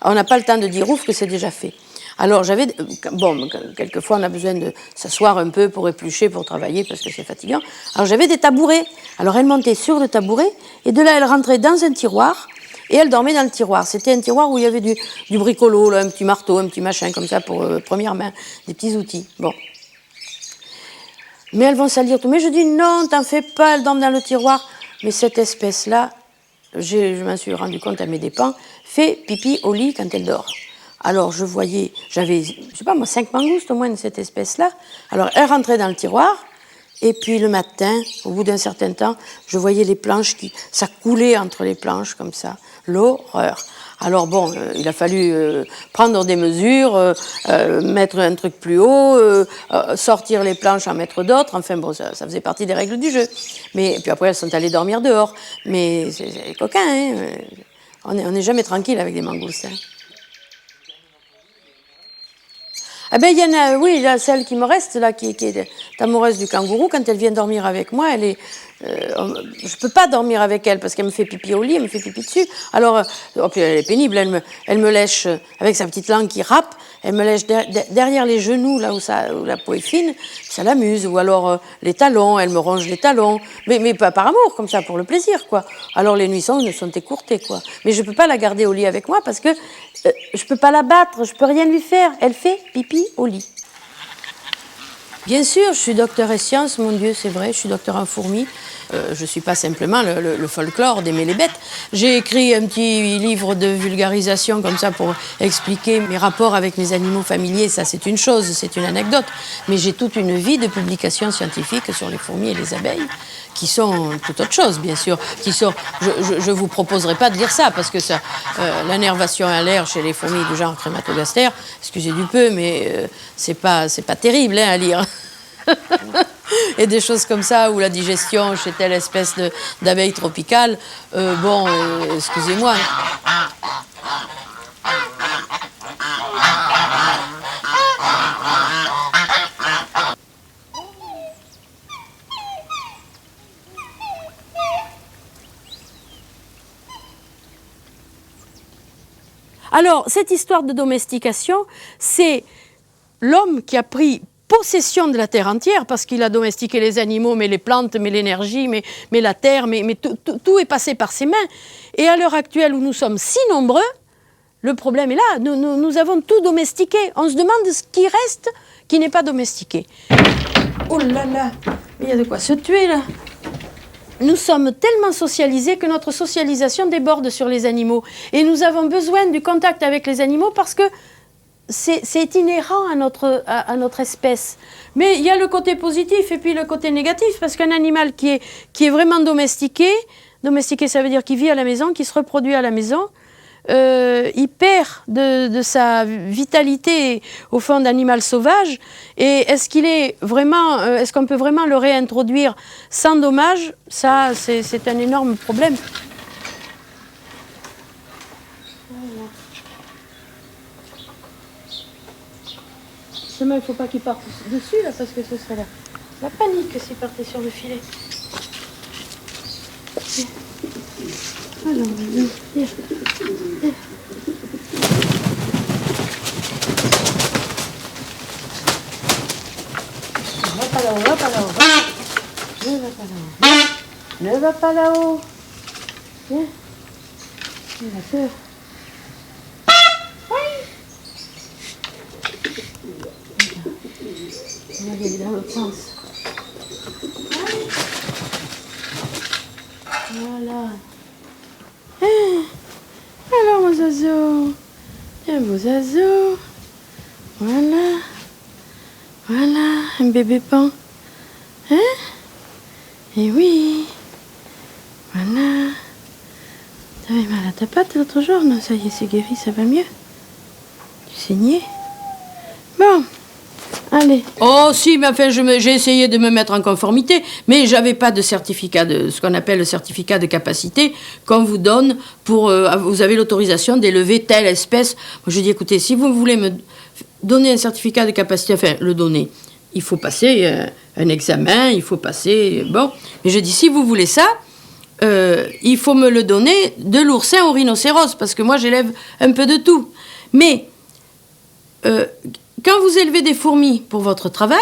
A: on n'a pas le temps de dire ouf que c'est déjà fait. Alors quelquefois on a besoin de s'asseoir un peu pour éplucher, pour travailler, parce que c'est fatigant. Alors j'avais des tabourets, alors elle montait sur le tabouret, et de là elle rentrait dans un tiroir, et elle dormait dans le tiroir. C'était un tiroir où il y avait du bricolo, là, un petit marteau, un petit machin comme ça pour première main, des petits outils. Bon. Mais elles vont salir tout. Mais je dis non, t'en fais pas, elles dorment dans le tiroir. Mais cette espèce-là, je m'en suis rendu compte à mes dépens, fait pipi au lit quand elle dort. Alors je voyais, j'avais, je sais pas moi, 5 mangoustes au moins de cette espèce-là. Alors elle rentrait dans le tiroir. Et puis le matin, au bout d'un certain temps, je voyais les planches ça coulait entre les planches comme ça. L'horreur. Alors bon, il a fallu prendre des mesures, mettre un truc plus haut, sortir les planches, en mettre d'autres. Enfin bon, ça faisait partie des règles du jeu. Mais puis après, elles sont allées dormir dehors. Mais c'est coquin, hein. On n'est jamais tranquille avec des mangoustes. Hein. Ah ben, il y en a, oui, il y a celle qui me reste, là, qui est amoureuse du kangourou. Quand elle vient dormir avec moi, je peux pas dormir avec elle parce qu'elle me fait pipi au lit, elle me fait pipi dessus. Alors, puis elle est pénible, elle me lèche avec sa petite langue qui râpe, elle me lèche derrière les genoux, là où la peau est fine, ça l'amuse. Ou alors les talons, elle me ronge les talons, mais pas par amour, comme ça, pour le plaisir, quoi. Alors les nuits sont écourtées, quoi. Mais je peux pas la garder au lit avec moi parce que je peux pas la battre, je peux rien lui faire. Elle fait pipi au lit. Bien sûr, je suis docteur en sciences, mon Dieu, c'est vrai, je suis docteur en fourmis. Je ne suis pas simplement le folklore d'aimer les bêtes. J'ai écrit un petit livre de vulgarisation comme ça pour expliquer mes rapports avec mes animaux familiers. Ça, c'est une chose, c'est une anecdote. Mais j'ai toute une vie de publications scientifiques sur les fourmis et les abeilles qui sont tout autre chose, bien sûr. Je vous proposerai pas de lire ça parce que l'énervation à l'air chez les fourmis du genre Crématogaster, excusez du peu, mais c'est pas terrible hein, à lire. et des choses comme ça, ou la digestion chez telle espèce d'abeille tropicale. Excusez-moi. Alors, cette histoire de domestication, c'est l'homme qui a pris possession de la terre entière, parce qu'il a domestiqué les animaux, mais les plantes, mais l'énergie, mais la terre, mais tout est passé par ses mains. Et à l'heure actuelle où nous sommes si nombreux, le problème est là. Nous avons tout domestiqué. On se demande ce qui reste qui n'est pas domestiqué. Oh là là, il y a de quoi se tuer là. Nous sommes tellement socialisés que notre socialisation déborde sur les animaux. Et nous avons besoin du contact avec les animaux parce que c'est inhérent à notre espèce. Mais il y a le côté positif et puis le côté négatif, parce qu'un animal qui est vraiment domestiqué, ça veut dire qu'il vit à la maison, qu'il se reproduit à la maison, il perd de sa vitalité au fond d'animal sauvage. Et est-ce qu'on peut vraiment le réintroduire sans dommage? Ça, c'est un énorme problème. Seulement, il ne faut pas qu'il parte dessus, là, parce que ce serait la panique s'il partait sur le filet. Alors, viens. Ne va pas là-haut, va pas là-haut. Ne va pas là-haut. Ne va pas là-haut. Viens. Il a peur. On va aller dans l'autre sens. Voilà. Alors, mon oiseau. Tiens, vos oiseaux. Voilà. Voilà, un bébé pan. Hein? Eh oui. Voilà. T'avais mal à ta patte l'autre jour? Non, ça y est, c'est guéri, ça va mieux. Tu saignais? Bon. Allez. Oh si, mais enfin, j'ai essayé de me mettre en conformité, mais j'avais pas de certificat ce qu'on appelle le certificat de capacité qu'on vous donne pour, vous avez l'autorisation d'élever telle espèce. Moi, je dis, écoutez, si vous voulez me donner un certificat de capacité, enfin, le donner, il faut passer un examen, il faut passer, bon. Mais je dis, si vous voulez ça, il faut me le donner de l'oursin au rhinocéros, parce que moi, j'élève un peu de tout. Mais quand vous élevez des fourmis pour votre travail,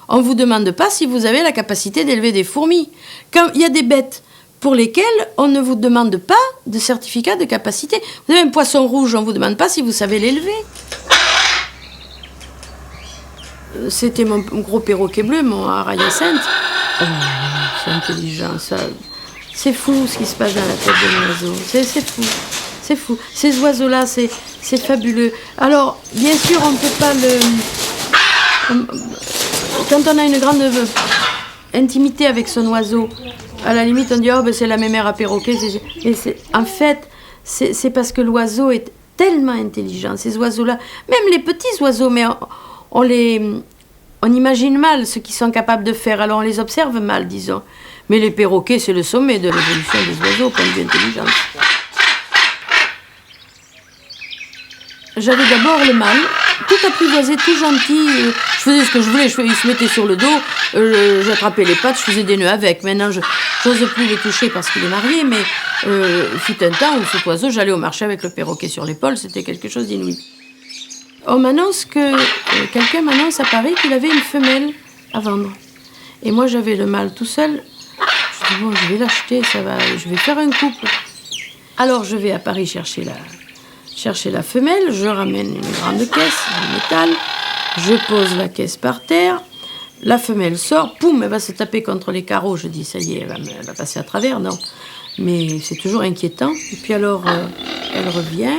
A: on ne vous demande pas si vous avez la capacité d'élever des fourmis. Quand il y a des bêtes pour lesquelles on ne vous demande pas de certificat de capacité. Vous avez un poisson rouge, on ne vous demande pas si vous savez l'élever. C'était mon gros perroquet bleu, mon Arayacinthe. Oh, c'est intelligent, ça. C'est fou ce qui se passe dans la tête de l'oiseau. C'est fou. C'est fou. Ces oiseaux-là, c'est fabuleux. Alors, bien sûr, on ne peut pas quand on a une grande intimité avec son oiseau, à la limite, on dit « Oh, ben, c'est la mémère à perroquet. » En fait, c'est parce que l'oiseau est tellement intelligent. Ces oiseaux-là, même les petits oiseaux, mais on imagine mal ce qu'ils sont capables de faire. Alors, on les observe mal, disons. Mais les perroquets, c'est le sommet de l'évolution des oiseaux au point de vue intelligence. J'avais d'abord le mâle, tout apprivoisé, tout gentil. Je faisais ce que je voulais. Il se mettait sur le dos, j'attrapais les pattes, je faisais des nœuds avec. Maintenant, je n'ose plus les toucher parce qu'il est marié, mais fut un temps où cet oiseau, j'allais au marché avec le perroquet sur l'épaule, c'était quelque chose d'inouï. On m'annonce quelqu'un m'annonce à Paris qu'il avait une femelle à vendre. Et moi, j'avais le mâle tout seul. Je dis, bon, je vais l'acheter, ça va, je vais faire un couple. Alors, je vais à Paris chercher la femelle, je ramène une grande caisse en métal, je pose la caisse par terre, la femelle sort, poum, elle va se taper contre les carreaux. Je dis, ça y est, elle va passer à travers, non. Mais c'est toujours inquiétant. Et puis alors, elle revient,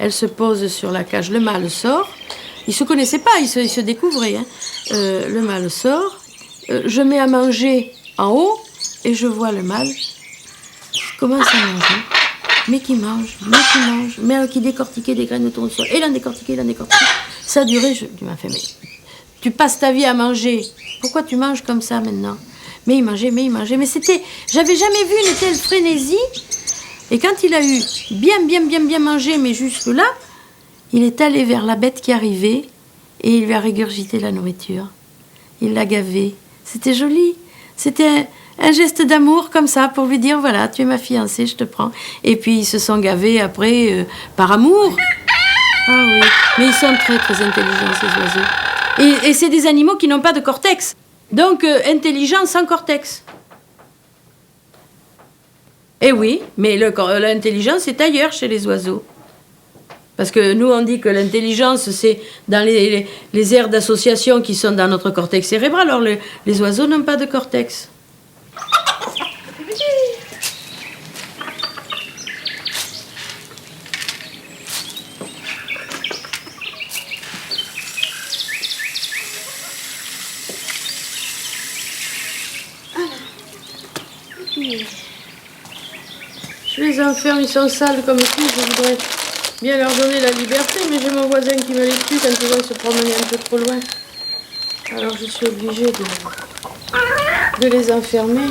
A: elle se pose sur la cage, le mâle sort. Ils ne se connaissaient pas, ils se découvraient. Hein. Le mâle sort, je mets à manger en haut, et je vois le mâle qui commence à manger. Mais qui mange, mais qui décortiquait des graines de tournesol. Et il en décortiquait. Ça a duré, je m'en fais, mais tu passes ta vie à manger. Pourquoi tu manges comme ça maintenant? Mais il mangeait. Mais j'avais jamais vu une telle frénésie. Et quand il a eu bien mangé, mais jusque là, il est allé vers la bête qui arrivait et il lui a régurgité la nourriture. Il l'a gavé. C'était joli. C'était un geste d'amour comme ça pour lui dire, voilà, tu es ma fiancée, je te prends. Et puis ils se sont gavés après par amour. Ah oui, mais ils sont très intelligents ces oiseaux. Et c'est des animaux qui n'ont pas de cortex. Donc intelligents sans cortex. Eh oui, mais l'intelligence est ailleurs chez les oiseaux. Parce que nous, on dit que l'intelligence, c'est dans les aires d'association qui sont dans notre cortex cérébral. Alors, les oiseaux n'ont pas de cortex. Je les enferme, ils sont sales comme tout. Je voudrais bien leur donner la liberté, mais j'ai mon voisin qui me les tue quand ils vont se promener un peu trop loin. Alors je suis obligée de les enfermer.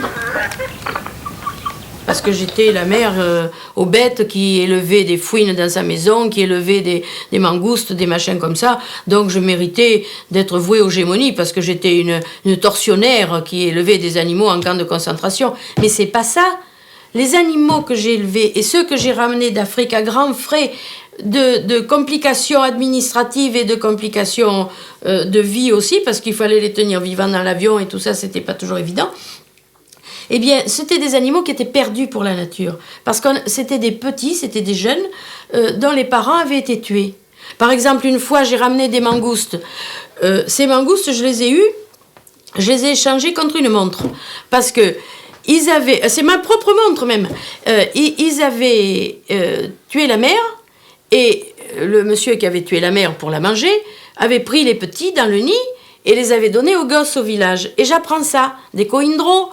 A: Parce que j'étais la mère aux bêtes qui élevait des fouines dans sa maison, qui élevait des mangoustes, des machins comme ça. Donc je méritais d'être vouée aux gémonies parce que j'étais une tortionnaire qui élevait des animaux en camp de concentration. Mais c'est pas ça. Les animaux que j'ai élevés et ceux que j'ai ramenés d'Afrique à grands frais de complications administratives et de complications de vie aussi, parce qu'il fallait les tenir vivants dans l'avion et tout ça, c'était pas toujours évident. Eh bien, c'était des animaux qui étaient perdus pour la nature. Parce que c'était des petits, c'était des jeunes, dont les parents avaient été tués. Par exemple, une fois, j'ai ramené des mangoustes. Ces mangoustes, je les ai échangés contre une montre. Parce que ils avaient... C'est ma propre montre, même. Ils avaient tué la mère, et le monsieur qui avait tué la mère pour la manger avait pris les petits dans le nid et les avait donnés aux gosses au village. Et j'apprends ça. Des coindros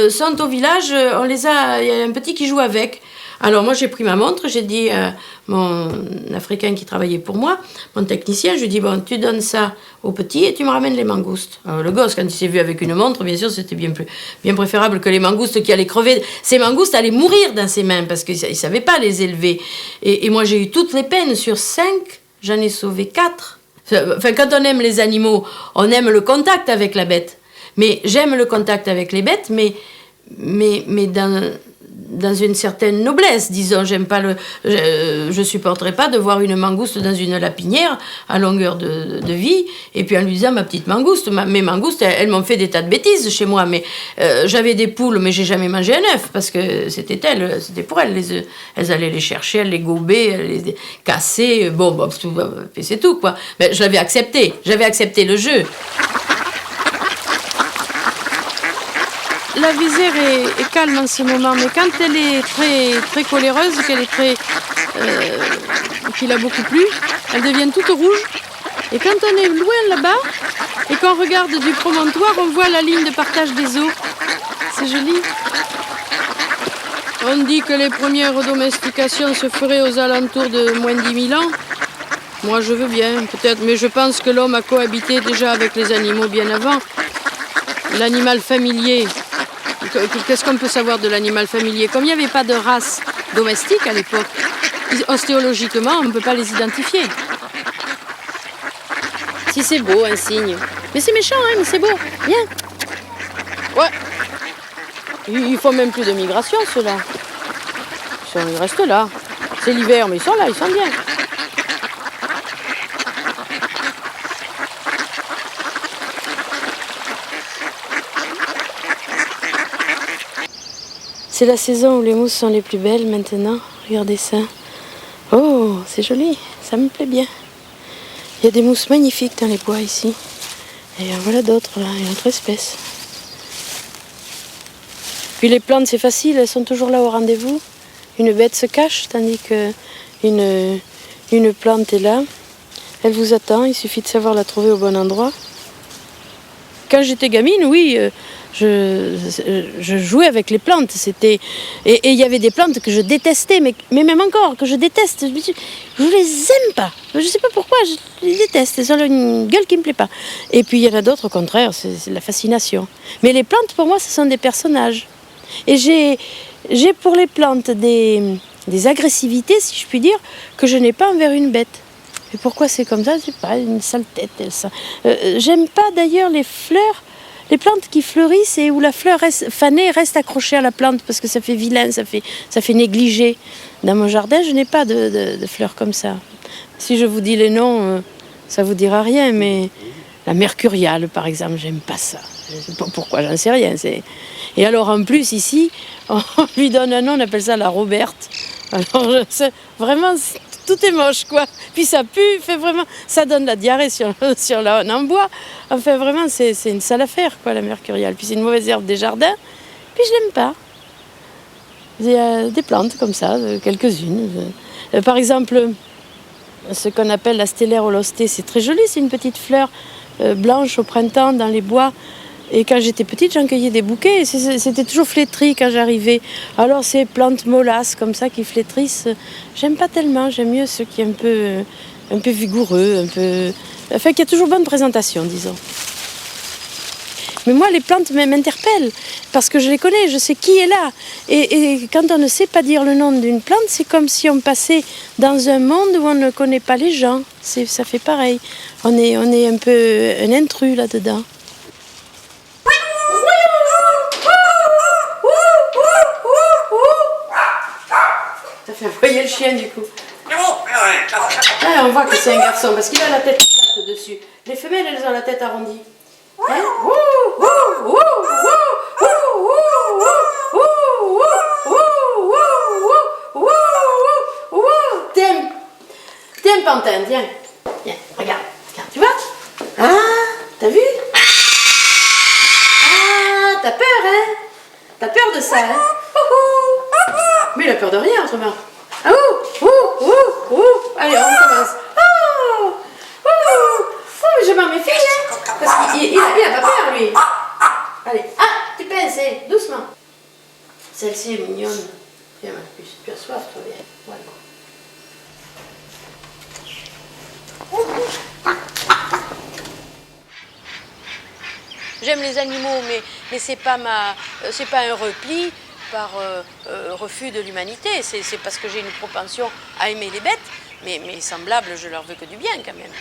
A: sont au village, il y a un petit qui joue avec. Alors moi j'ai pris ma montre, j'ai dit à mon Africain qui travaillait pour moi, mon technicien, je lui ai dit, bon, tu donnes ça au petit et tu me ramènes les mangoustes. Alors le gosse, quand il s'est vu avec une montre, bien sûr c'était bien préférable que les mangoustes qui allaient crever. Ces mangoustes allaient mourir dans ses mains parce qu'ils ne savaient pas les élever. Et moi j'ai eu toutes les peines, sur 5, j'en ai sauvé 4. Enfin, quand on aime les animaux, on aime le contact avec la bête. Mais j'aime le contact avec les bêtes, mais dans une certaine noblesse, disons. Je supporterais pas de voir une mangouste dans une lapinière à longueur de vie, et puis en lui disant, ma petite mangouste, mes mangoustes, elles m'ont fait des tas de bêtises chez moi, mais j'avais des poules, mais j'ai jamais mangé un œuf, parce que c'était pour elles, les œufs. Elles allaient les chercher, elles les gobaient, elles les cassaient, bon, c'est tout, quoi. Mais j'avais accepté le jeu. La visère est calme en ce moment, mais quand elle est très coléreuse, qu'elle est qu'il a beaucoup plu, elle devient toute rouge. Et quand on est loin là-bas et qu'on regarde du promontoire, on voit la ligne de partage des eaux. C'est joli. On dit que les premières domestications se feraient aux alentours de moins de 10 000 ans. Moi, je veux bien, peut-être, mais je pense que l'homme a cohabité déjà avec les animaux bien avant. L'animal familier. Qu'est-ce qu'on peut savoir de l'animal familier? Comme il n'y avait pas de race domestique à l'époque, ostéologiquement, on ne peut pas les identifier. Si c'est beau, un cygne. Mais c'est méchant, hein, mais c'est beau. Viens. Ouais. Ils font même plus de migration, ceux-là. Ils restent là. C'est l'hiver, mais ils sont là, ils sont bien. C'est la saison où les mousses sont les plus belles maintenant. Regardez ça. Oh, c'est joli. Ça me plaît bien. Il y a des mousses magnifiques dans les bois ici. Et voilà d'autres, là, une autre espèce. Puis les plantes, c'est facile, elles sont toujours là au rendez-vous. Une bête se cache, tandis que une plante est là. Elle vous attend, il suffit de savoir la trouver au bon endroit. Quand j'étais gamine, oui, Je jouais avec les plantes. Et il y avait des plantes que je détestais, mais même encore, que je déteste. Je ne les aime pas. Je ne sais pas pourquoi, je les déteste. Elles ont une gueule qui ne me plaît pas. Et puis il y en a d'autres, au contraire, c'est de la fascination. Mais les plantes, pour moi, ce sont des personnages. Et j'ai pour les plantes des agressivités, si je puis dire, que je n'ai pas envers une bête. Et pourquoi c'est comme ça? C'est pas une sale tête. J'aime pas d'ailleurs les fleurs, les plantes qui fleurissent et où la fleur fanée reste accrochée à la plante parce que ça fait vilain, ça fait négliger. Dans mon jardin, je n'ai pas de fleurs comme ça. Si je vous dis les noms, ça vous dira rien, mais la mercuriale, par exemple, j'aime pas ça. Je sais pas pourquoi, j'en sais rien. Et alors en plus ici, on lui donne un nom, on appelle ça la Roberte. Alors vraiment, tout est moche, quoi. Puis ça pue, ça donne la diarrhée si on en boit. Enfin vraiment, c'est une sale affaire, quoi, la mercuriale. Puis c'est une mauvaise herbe des jardins. Puis je l'aime pas. Il y a des plantes comme ça, quelques-unes. Par exemple, ce qu'on appelle la stellaire holostée, c'est très joli, c'est une petite fleur blanche au printemps dans les bois. Et quand j'étais petite, j'en cueillais des bouquets. Et c'était toujours flétri quand j'arrivais. Alors ces plantes molasses comme ça qui flétrissent, j'aime pas tellement. J'aime mieux ceux qui sont un peu vigoureux, enfin qui a toujours bonne présentation, disons. Mais moi, les plantes m'interpellent parce que je les connais, je sais qui est là. Et quand on ne sait pas dire le nom d'une plante, c'est comme si on passait dans un monde où on ne connaît pas les gens. Ça fait pareil. On est un peu un intrus là-dedans. Ça fait aboyer le chien du coup. Ah, on voit que c'est un garçon parce qu'il a la tête plate dessus. Les femelles, elles ont la tête arrondie. Hein? Tiens, pantin, tiens. Viens, regarde, tu vois? Ah, t'as vu? Ah, t'as peur, hein? T'as peur de ça, hein? Mais il a peur de rien, autrement. Ah, allez, on recommence. Je m'en méfie, hein? Parce qu'il a pas peur, lui. Allez, tu pinces, doucement. Celle-ci est mignonne. Viens, tu as soif, toi, viens. Voilà. J'aime les animaux, mais c'est pas un repli par refus de l'humanité. C'est parce que j'ai une propension à aimer les bêtes, mais semblables, je leur veux que du bien quand même.